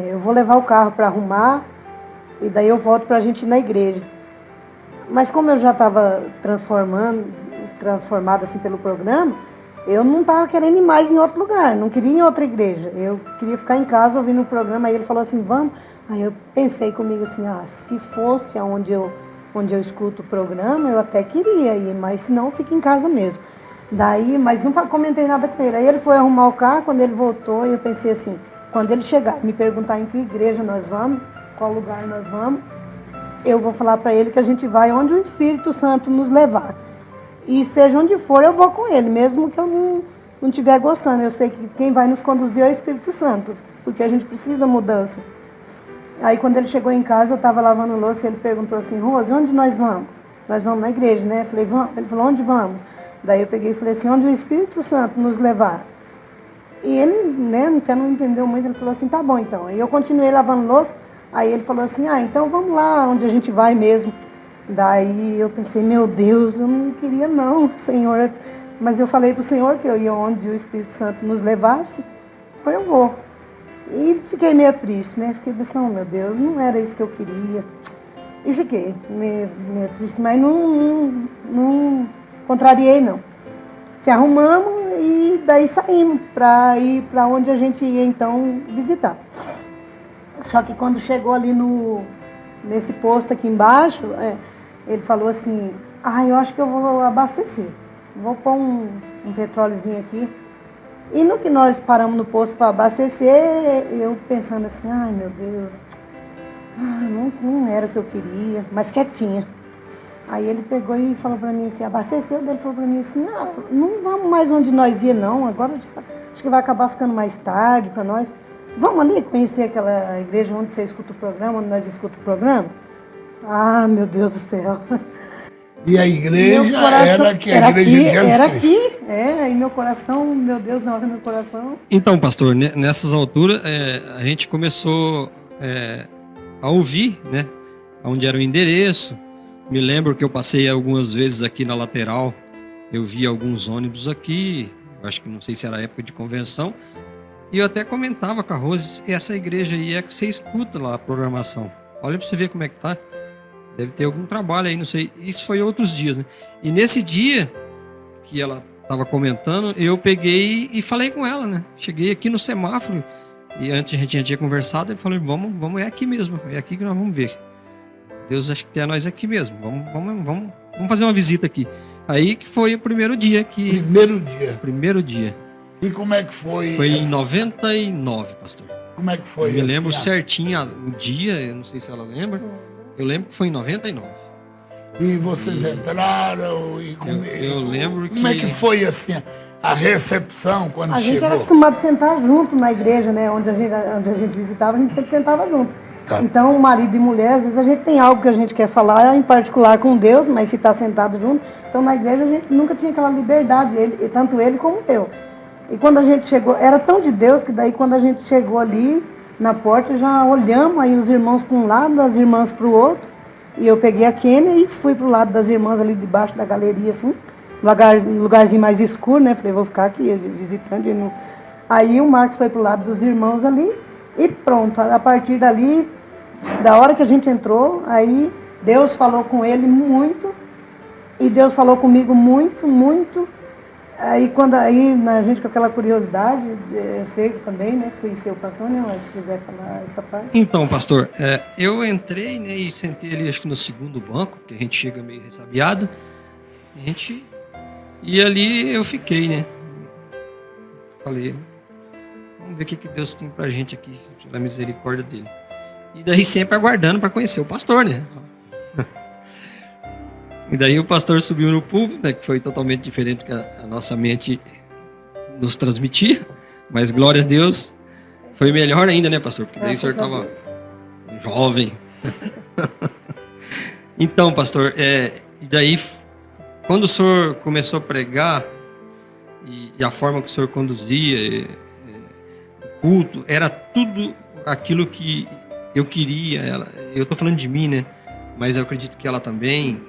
Speaker 7: eu vou levar o carro para arrumar, e daí eu volto para a gente ir na igreja. Mas como eu já estava transformada assim pelo programa, eu não estava querendo ir mais em outro lugar, não queria ir em outra igreja. Eu queria ficar em casa ouvindo o programa, aí ele falou assim, vamos. Aí eu pensei comigo assim, se fosse onde eu escuto o programa, eu até queria ir, mas se não, eu fico em casa mesmo. Daí, mas nunca comentei nada com ele. Aí ele foi arrumar o carro, quando ele voltou, eu pensei assim, quando ele chegar, me perguntar em que igreja nós vamos, qual lugar nós vamos, eu vou falar para ele que a gente vai onde o Espírito Santo nos levar. E seja onde for, eu vou com ele, mesmo que eu não estiver gostando. Eu sei que quem vai nos conduzir é o Espírito Santo, porque a gente precisa mudança. Aí quando ele chegou em casa, eu estava lavando louça e ele perguntou assim, Rose, onde nós vamos? Nós vamos na igreja, né? Eu falei, vamos. Ele falou, onde vamos? Daí eu peguei e falei assim, onde o Espírito Santo nos levar. E ele, né, até não entendeu muito, ele falou assim, tá bom então. Aí eu continuei lavando louça. Aí ele falou assim, então vamos lá onde a gente vai mesmo. Daí eu pensei, meu Deus, eu não queria não, Senhor. Mas eu falei para o Senhor que eu ia onde o Espírito Santo nos levasse, então eu vou. E fiquei meio triste, né? Fiquei pensando, meu Deus, não era isso que eu queria. E fiquei meio triste, mas não contrariei não. Se arrumamos e daí saímos para ir para onde a gente ia então visitar. Só que quando chegou ali nesse posto aqui embaixo, ele falou assim, eu acho que eu vou abastecer. Vou pôr um petróleozinho aqui. E no que nós paramos no posto para abastecer, eu pensando assim, meu Deus, não era o que eu queria, mas quietinha. Aí ele pegou e falou para mim assim, abasteceu, daí ele falou para mim assim, não vamos mais onde nós ia não, agora acho que vai acabar ficando mais tarde para nós. Vamos ali conhecer aquela igreja onde você escuta o programa, onde nós escutamos o programa? Meu Deus do céu.
Speaker 5: E a igreja era que a igreja de Jesus
Speaker 7: era
Speaker 5: Cristo.
Speaker 7: Aqui, e meu coração, meu Deus, na hora do meu coração.
Speaker 6: Então, pastor, nessas alturas, a gente começou a ouvir, né, onde era o endereço. Me lembro que eu passei algumas vezes aqui na lateral, eu vi alguns ônibus aqui, eu acho que não sei se era época de convenção, e eu até comentava com a Rose, essa igreja aí é que você escuta lá a programação. Olha para você ver como é que tá. Deve ter algum trabalho aí, não sei. Isso foi outros dias, né? E nesse dia que ela estava comentando, eu peguei e falei com ela, né? Cheguei aqui no semáforo e antes a gente já tinha conversado e falei, vamos, é aqui mesmo, é aqui que nós vamos ver. Deus acho que é nós aqui mesmo, vamos fazer uma visita aqui. Aí que foi o primeiro dia que... Primeiro dia.
Speaker 5: E como é que foi?
Speaker 6: Foi em 99, pastor.
Speaker 5: Como é que foi?
Speaker 6: Eu me lembro certinho o dia, eu não sei se ela lembra. Eu lembro que foi em 99.
Speaker 5: E vocês entraram e
Speaker 6: eu lembro
Speaker 5: como é que foi assim a recepção quando
Speaker 7: A
Speaker 5: chegou?
Speaker 7: gente era acostumado a sentar junto na igreja, né? Onde a gente visitava, a gente sempre sentava junto.
Speaker 5: Tá.
Speaker 7: Então, marido e mulher, às vezes a gente tem algo que a gente quer falar, em particular com Deus, mas se está sentado junto. Então, na igreja a gente nunca tinha aquela liberdade, tanto ele como eu. E quando a gente chegou, era tão de Deus que daí quando a gente chegou ali na porta, já olhamos, aí os irmãos para um lado, as irmãs para o outro. E eu peguei a Kênia e fui pro lado das irmãs ali debaixo da galeria, assim, lugarzinho mais escuro, né? Falei, vou ficar aqui visitando. Aí o Marcos foi pro lado dos irmãos ali e pronto. A partir dali, da hora que a gente entrou, aí Deus falou com ele muito e Deus falou comigo muito, muito. Aí a gente com aquela curiosidade, eu sei também, né, conhecer o pastor, né, mas se quiser falar essa parte.
Speaker 6: Então, pastor, eu entrei, né, e sentei ali, acho que no segundo banco, que a gente chega meio ressabiado, e ali eu fiquei, né, falei, vamos ver o que Deus tem pra gente aqui, pela misericórdia dele. E daí sempre aguardando para conhecer o pastor, né. E daí o pastor subiu no púlpito, né, que foi totalmente diferente do que a nossa mente nos transmitia. Mas, glória a Deus, foi melhor ainda, né, pastor? Porque daí o senhor estava jovem. Então, pastor, e daí, quando o senhor começou a pregar, e a forma que o senhor conduzia, o culto, era tudo aquilo que eu queria. Eu estou falando de mim, né? Mas eu acredito que ela também...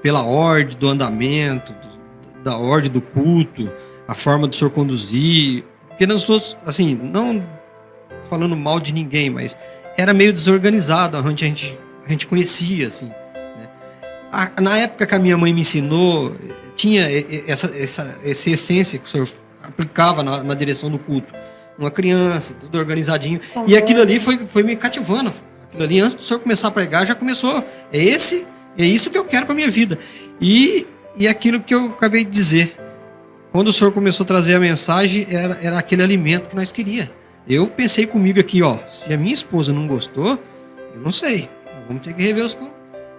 Speaker 6: pela ordem do andamento, da ordem do culto, a forma do senhor conduzir, porque nós todos, assim, não falando mal de ninguém, mas era meio desorganizado, onde a gente conhecia, assim, né? Na época que a minha mãe me ensinou, tinha essa essência que o senhor aplicava na direção do culto. Uma criança, tudo organizadinho, e aquilo ali foi me cativando. Aquilo ali, antes do senhor começar a pregar, já começou, é isso que eu quero para minha vida. E aquilo que eu acabei de dizer. Quando o senhor começou a trazer a mensagem, era aquele alimento que nós queríamos. Eu pensei comigo aqui, se a minha esposa não gostou, eu não sei. Vamos ter que rever os pontos.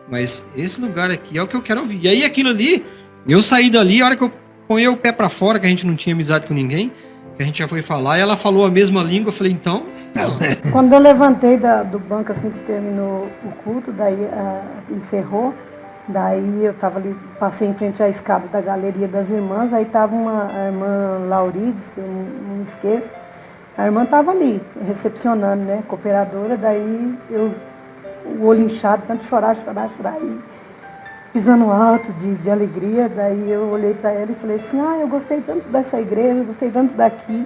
Speaker 6: Mas esse lugar aqui é o que eu quero ouvir. E aí aquilo ali, eu saí dali, a hora que eu ponhei o pé para fora, que a gente não tinha amizade com ninguém, que a gente já foi falar, e ela falou a mesma língua, eu falei, então...
Speaker 7: Quando eu levantei do banco, assim que terminou o culto, daí encerrou, daí eu tava ali, passei em frente à escada da galeria das irmãs, aí tava a irmã Laurides, que eu não esqueço, a irmã tava ali, recepcionando, né, cooperadora, daí o olho inchado, tanto chorar, e pisando alto de alegria, daí eu olhei para ela e falei assim, eu gostei tanto dessa igreja, eu gostei tanto daqui.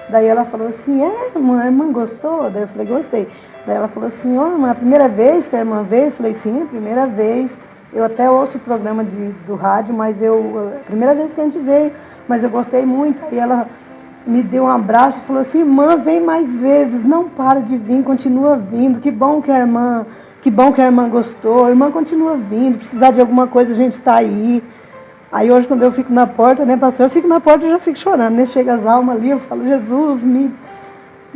Speaker 7: Daí ela falou assim, a irmã gostou? Daí eu falei, gostei. Daí ela falou assim, irmã, a primeira vez que a irmã veio? Eu falei, sim, a primeira vez. Eu até ouço o programa do rádio, mas a primeira vez que a gente veio, mas eu gostei muito. Aí ela me deu um abraço e falou assim, irmã, vem mais vezes, não para de vir, continua vindo, que bom que a irmã gostou, a irmã continua vindo, precisar de alguma coisa a gente está aí. Aí hoje quando eu fico na porta, né, pastor, eu fico na porta e já fico chorando, né, chega as almas ali, eu falo, Jesus, me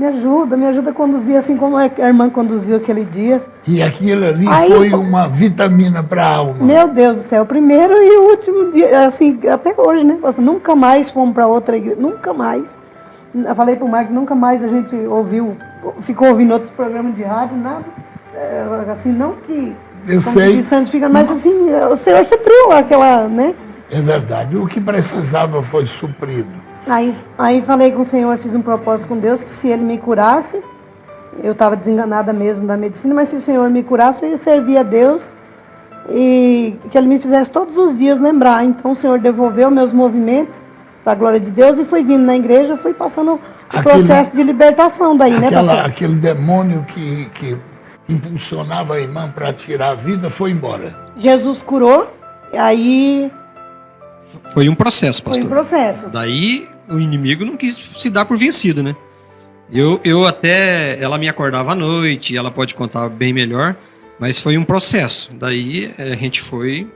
Speaker 7: ajuda a conduzir assim como a irmã conduziu aquele dia.
Speaker 5: E aquilo ali foi uma vitamina para a alma.
Speaker 7: Meu Deus do céu, o primeiro e o último dia, assim, até hoje, né, pastor, nunca mais fomos para outra igreja, nunca mais. Eu falei pro Marcos, nunca mais a gente ficou ouvindo outros programas de rádio, nada, assim, não que...
Speaker 5: Eu sei.
Speaker 7: Santificando, mas assim, o Senhor supriu aquela, né?
Speaker 5: É verdade, o que precisava foi suprido.
Speaker 7: Aí falei com o Senhor, fiz um propósito com Deus, que se Ele me curasse, eu estava desenganada mesmo da medicina, mas se o Senhor me curasse, eu ia servir a Deus e que Ele me fizesse todos os dias lembrar. Então o Senhor devolveu meus movimentos para a glória de Deus e fui vindo na igreja, fui passando o processo de libertação daí, né, pastor?
Speaker 5: Aquele demônio que impulsionava a irmã para tirar a vida foi embora.
Speaker 7: Jesus curou, e aí...
Speaker 6: Foi um processo, pastor.
Speaker 7: Foi um processo.
Speaker 6: Daí o inimigo não quis se dar por vencido, né? Eu até... Ela me acordava à noite, ela pode contar bem melhor, mas foi um processo. Daí a gente foi,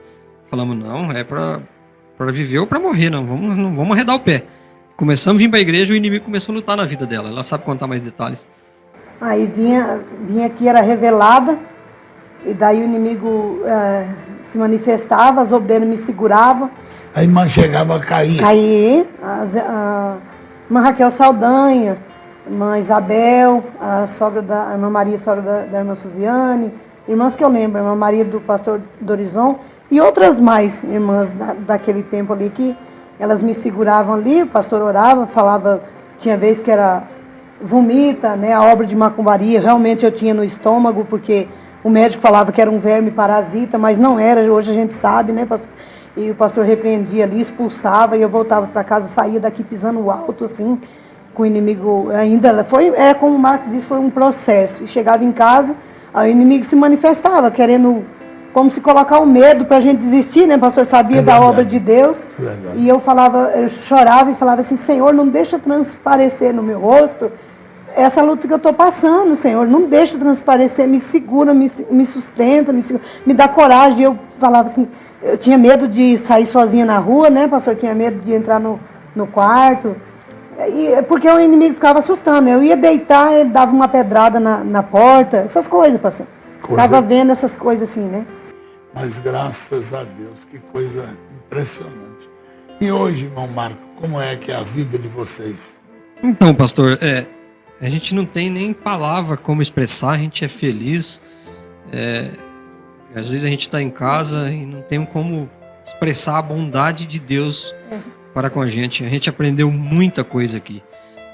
Speaker 6: falamos, não, é para viver ou para morrer, não vamos arredar o pé. Começamos a vir para a igreja e o inimigo começou a lutar na vida dela. Ela sabe contar mais detalhes.
Speaker 7: Aí vinha aqui, era revelada, e daí o inimigo se manifestava, as obreiras me seguravam.
Speaker 5: A irmã chegava a cair.
Speaker 7: A irmã Raquel Saldanha, a irmã Isabel, a irmã Maria, sogra da irmã Suziane, irmãs que eu lembro, a irmã Maria do pastor Dorizon, e outras mais irmãs daquele tempo ali que elas me seguravam ali, o pastor orava, falava, tinha vez que era vomita, né, a obra de macumbaria, realmente eu tinha no estômago, porque o médico falava que era um verme parasita, mas não era, hoje a gente sabe, né, pastor? E o pastor repreendia ali, expulsava, e eu voltava para casa, saía daqui pisando alto, assim, com o inimigo ainda, como o Marco disse, foi um processo, e chegava em casa, aí o inimigo se manifestava, querendo, como se colocar o medo para a gente desistir, né, pastor, sabia da obra de Deus, e eu chorava e falava assim, Senhor, não deixa transparecer no meu rosto essa luta que eu estou passando, Senhor, não deixa transparecer, me segura, me sustenta, me dá coragem. Eu falava assim, eu tinha medo de sair sozinha na rua, né, pastor, tinha medo de entrar no quarto, porque o inimigo ficava assustando, eu ia deitar, ele dava uma pedrada na porta, essas coisas, pastor. Estava vendo essas coisas assim, né?
Speaker 5: Mas graças a Deus, que coisa impressionante. E hoje, irmão Marco, como é que é a vida de vocês?
Speaker 6: Então, pastor, a gente não tem nem palavra como expressar, a gente é feliz. Às vezes a gente está em casa e não tem como expressar a bondade de Deus para com a gente. A gente aprendeu muita coisa aqui.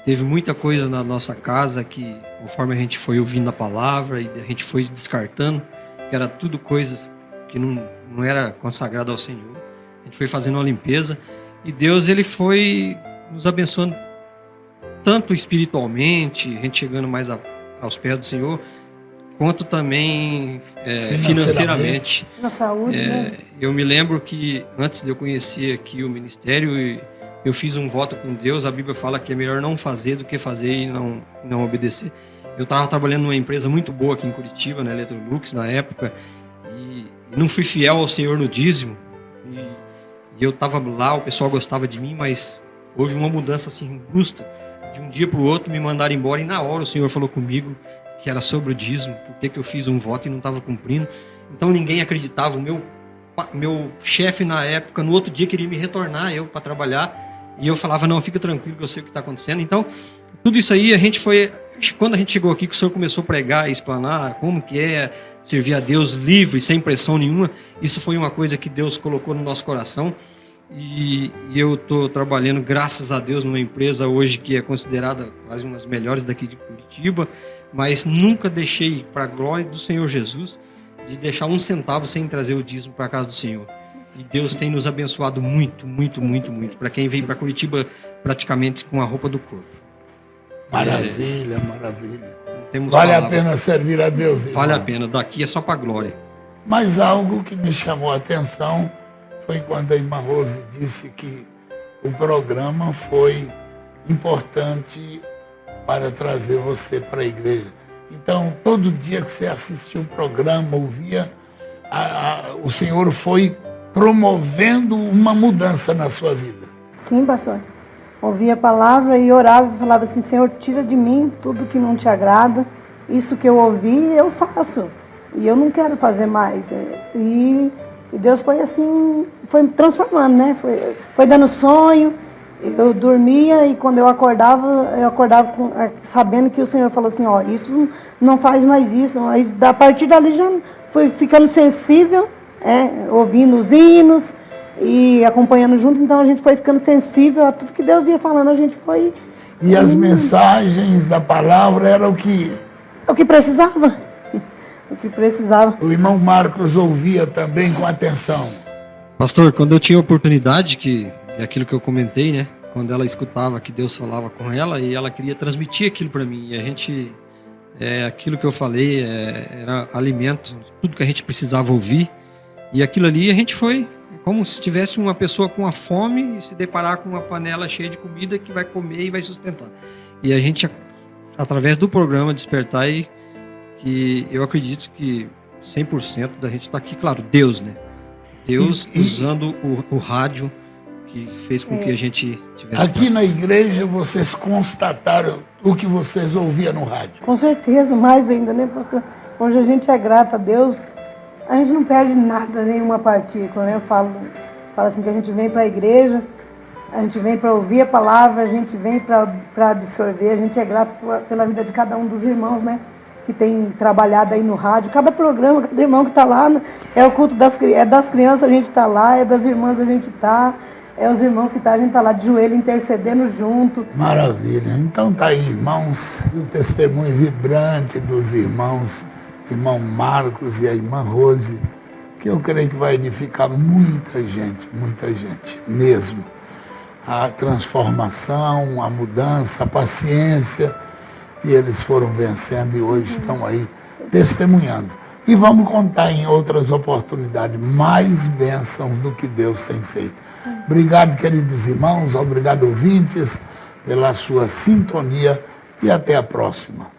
Speaker 6: Teve muita coisa na nossa casa que, conforme a gente foi ouvindo a palavra e a gente foi descartando, que era tudo coisas que não era consagrado ao Senhor. A gente foi fazendo uma limpeza e Deus ele foi nos abençoando tanto espiritualmente, a gente chegando mais aos pés do Senhor, quanto também financeiramente.
Speaker 7: Na saúde, né?
Speaker 6: Eu me lembro que antes de eu conhecer aqui o ministério, eu fiz um voto com Deus. A Bíblia fala que é melhor não fazer do que fazer e não obedecer. Eu estava trabalhando numa empresa muito boa aqui em Curitiba, na Electrolux, na época, e não fui fiel ao Senhor no dízimo. E eu estava lá, o pessoal gostava de mim, mas houve uma mudança assim brusca. De um dia para o outro me mandaram embora e na hora o Senhor falou comigo que era sobre o dízimo, porque eu fiz um voto e não estava cumprindo. Então ninguém acreditava. O meu chefe na época, no outro dia queria me retornar eu para trabalhar e eu falava, não, fica tranquilo que eu sei o que está acontecendo. Então tudo isso aí quando a gente chegou aqui que o Senhor começou a pregar e explanar como que é servir a Deus livre, sem pressão nenhuma, isso foi uma coisa que Deus colocou no nosso coração. E eu estou trabalhando, graças a Deus, numa empresa hoje que é considerada quase uma das melhores daqui de Curitiba, mas nunca deixei, para a glória do Senhor Jesus, de deixar um centavo sem trazer o dízimo para a casa do Senhor. E Deus tem nos abençoado muito, muito, muito, muito, para quem veio para Curitiba praticamente com a roupa do corpo.
Speaker 5: Maravilha, maravilha.
Speaker 6: Vale
Speaker 5: a pena servir a Deus, irmão.
Speaker 6: Vale a pena, daqui é só para a glória.
Speaker 5: Mas algo que me chamou a atenção foi quando a irmã Rose disse que o programa foi importante para trazer você para a igreja. Então, todo dia que você assistiu o programa, ouvia, o Senhor foi promovendo uma mudança na sua vida.
Speaker 7: Sim, pastor. Ouvia a palavra e orava e falava assim, Senhor, tira de mim tudo que não te agrada. Isso que eu ouvi, eu faço. E eu não quero fazer mais. E Deus foi assim, foi transformando, né? Foi dando sonho. Eu dormia e quando eu acordava sabendo que o Senhor falou assim, ó, isso não faz mais isso. Aí, a partir dali já foi ficando sensível, ouvindo os hinos e acompanhando junto. Então a gente foi ficando sensível a tudo que Deus ia falando, a gente foi...
Speaker 5: E as mensagens da palavra eram o que
Speaker 7: É o que precisava. O que precisava.
Speaker 5: O irmão Marcos ouvia também com atenção.
Speaker 6: Pastor, quando eu tinha oportunidade, que é aquilo que eu comentei, né? Quando ela escutava que Deus falava com ela e ela queria transmitir aquilo para mim. E a gente, aquilo que eu falei, era alimento, tudo que a gente precisava ouvir. E aquilo ali a gente foi como se tivesse uma pessoa com a fome e se deparar com uma panela cheia de comida que vai comer e vai sustentar. E a gente, através do programa Despertar, que eu acredito que 100% da gente está aqui, claro, Deus, né? Deus usando o rádio que fez com que a gente tivesse...
Speaker 5: Aqui na igreja vocês constataram o que vocês ouviam no rádio.
Speaker 7: Com certeza, mais ainda, né, pastor? Hoje a gente é grato a Deus, a gente não perde nada, nenhuma partícula, né? Eu falo assim que a gente vem para a igreja, a gente vem para ouvir a palavra, a gente vem para absorver, a gente é grato pela vida de cada um dos irmãos, né? Que tem trabalhado aí no rádio, cada programa, cada irmão que está lá, é o culto das crianças, a gente está lá, é das irmãs a gente está, é os irmãos que a gente está lá de joelho intercedendo junto.
Speaker 5: Maravilha. Então tá aí, irmãos, o testemunho vibrante dos irmãos, irmão Marcos e a irmã Rose, que eu creio que vai edificar muita gente mesmo. A transformação, a mudança, a paciência, e eles foram vencendo e hoje estão aí testemunhando. E vamos contar em outras oportunidades mais bênçãos do que Deus tem feito. Obrigado, queridos irmãos, obrigado, ouvintes, pela sua sintonia e até a próxima.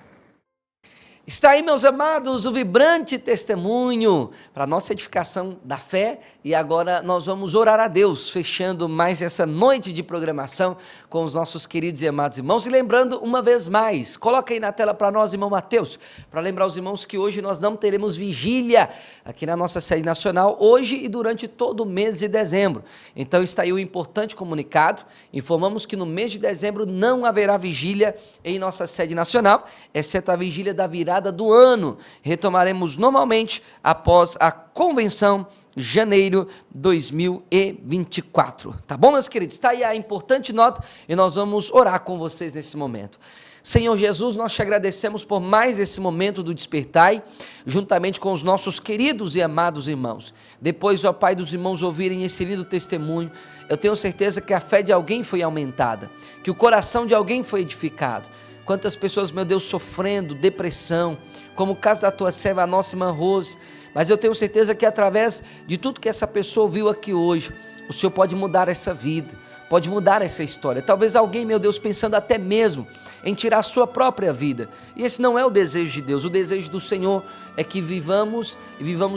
Speaker 4: Está aí, meus amados, o vibrante testemunho para a nossa edificação da fé, e agora nós vamos orar a Deus, fechando mais essa noite de programação com os nossos queridos e amados irmãos. E lembrando uma vez mais, coloca aí na tela para nós, irmão Mateus, para lembrar os irmãos que hoje nós não teremos vigília aqui na nossa sede nacional, hoje e durante todo o mês de dezembro. Então está aí o importante comunicado, informamos que no mês de dezembro não haverá vigília em nossa sede nacional, exceto a vigília da virada do ano. Retomaremos normalmente após a convenção janeiro 2024. Tá bom, meus queridos? Está aí a importante nota e nós vamos orar com vocês nesse momento. Senhor Jesus, nós te agradecemos por mais esse momento do Despertai, juntamente com os nossos queridos e amados irmãos. Depois, ó Pai, dos irmãos ouvirem esse lindo testemunho, eu tenho certeza que a fé de alguém foi aumentada, que o coração de alguém foi edificado. Quantas pessoas, meu Deus, sofrendo, depressão, como o caso da tua serva, a nossa irmã Rose, mas eu tenho certeza que através de tudo que essa pessoa ouviu aqui hoje, o Senhor pode mudar essa vida, pode mudar essa história. Talvez alguém, meu Deus, pensando até mesmo em tirar a sua própria vida. E esse não é o desejo de Deus. O desejo do Senhor é que vivamos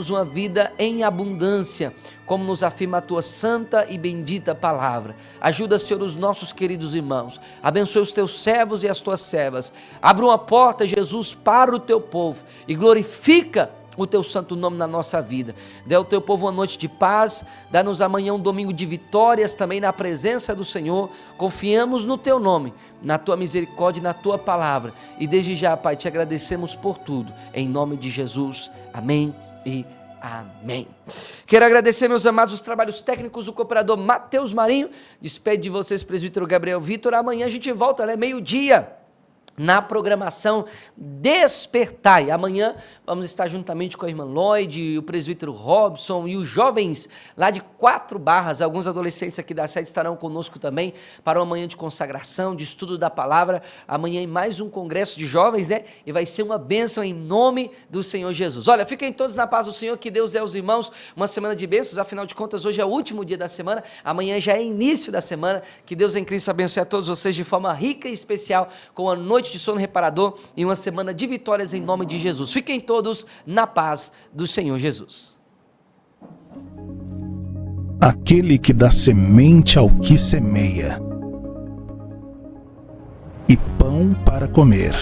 Speaker 4: uma vida em abundância, como nos afirma a tua santa e bendita palavra. Ajuda, Senhor, os nossos queridos irmãos. Abençoe os teus servos e as tuas servas. Abra uma porta, Jesus, para o teu povo e glorifica o teu santo nome na nossa vida. Dê ao teu povo uma noite de paz, dá-nos amanhã um domingo de vitórias também na presença do Senhor. Confiamos no teu nome, na tua misericórdia e na tua palavra, e desde já, Pai, te agradecemos por tudo, em nome de Jesus, amém e amém. Quero agradecer, meus amados, os trabalhos técnicos do cooperador Mateus Marinho. Despede de vocês, presbítero Gabriel Vitor. Amanhã a gente volta, né, meio-dia, na programação Despertai. Amanhã vamos estar juntamente com a irmã Lloyd, o presbítero Robson e os jovens lá de 4 Barras, alguns adolescentes aqui da sede estarão conosco também para uma manhã de consagração, de estudo da palavra. Amanhã em mais um congresso de jovens, né? E vai ser uma bênção em nome do Senhor Jesus. Olha, fiquem todos na paz do Senhor, que Deus dê aos irmãos uma semana de bênçãos. Afinal de contas, hoje é o último dia da semana, amanhã já é início da semana. Que Deus em Cristo abençoe a todos vocês de forma rica e especial, com a noite de sono reparador e uma semana de vitórias em nome de Jesus. Fiquem todos na paz do Senhor Jesus.
Speaker 8: Aquele que dá semente ao que semeia e pão para comer,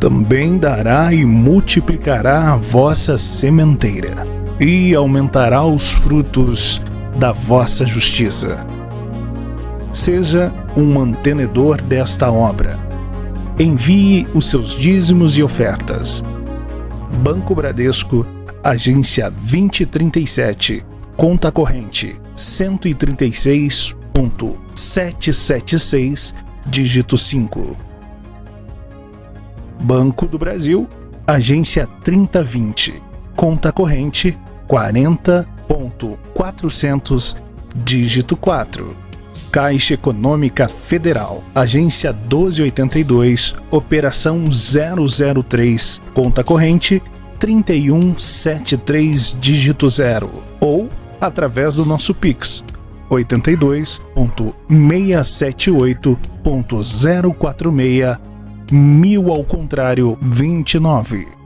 Speaker 8: também dará e multiplicará a vossa sementeira e aumentará os frutos da vossa justiça. Seja um mantenedor desta obra. Envie os seus dízimos e ofertas. Banco Bradesco, agência 2037, conta corrente 136.776, dígito 5. Banco do Brasil, agência 3020, conta corrente 40.400, dígito 4. Caixa Econômica Federal, agência 1282, operação 003, conta corrente 3173, dígito 0. Ou através do nosso Pix, 82.678.046, 1000 ao contrário 29.